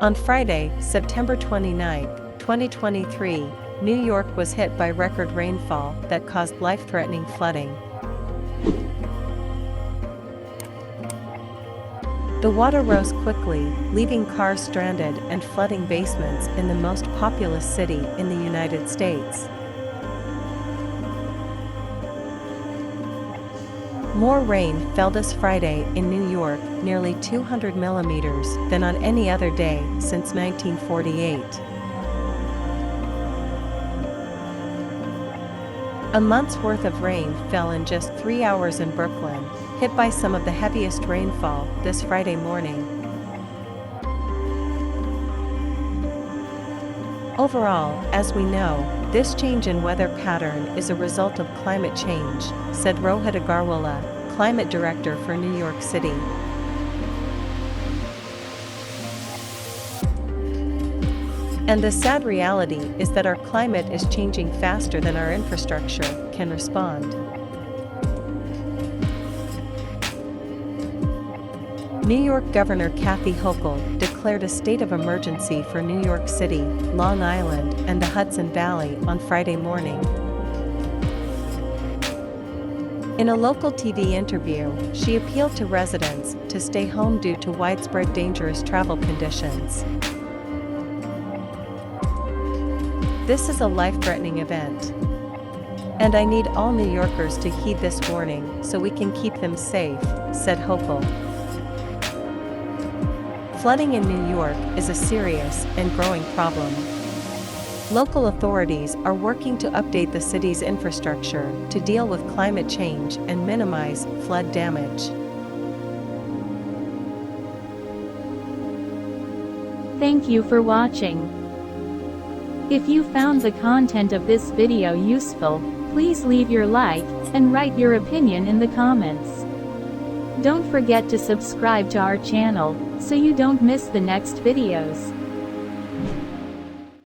On Friday, September 29, 2023, New York was hit by record rainfall that caused life-threatening flooding. The water rose quickly, leaving cars stranded and flooding basements in the most populous city in the United States. More rain fell this Friday in New York, nearly 200 millimeters, than on any other day since 1948. A month's worth of rain fell in just 3 hours in Brooklyn, hit by some of the heaviest rainfall this Friday morning. Overall, as we know, this change in weather pattern is a result of climate change, said Rohit Agarwala, climate director for New York City. And the sad reality is that our climate is changing faster than our infrastructure can respond. New York Governor Kathy Hochul declared a state of emergency for New York City, Long Island, and the Hudson Valley on Friday morning. In a local TV interview, she appealed to residents to stay home due to widespread dangerous travel conditions. This is a life-threatening event. And I need all New Yorkers to heed this warning so we can keep them safe, said Hochul. Flooding in New York is a serious and growing problem. Local authorities are working to update the city's infrastructure to deal with climate change and minimize flood damage. Thank you for watching. If you found the content of this video useful, please leave your like and write your opinion in the comments. Don't forget to subscribe to our channel so you don't miss the next videos.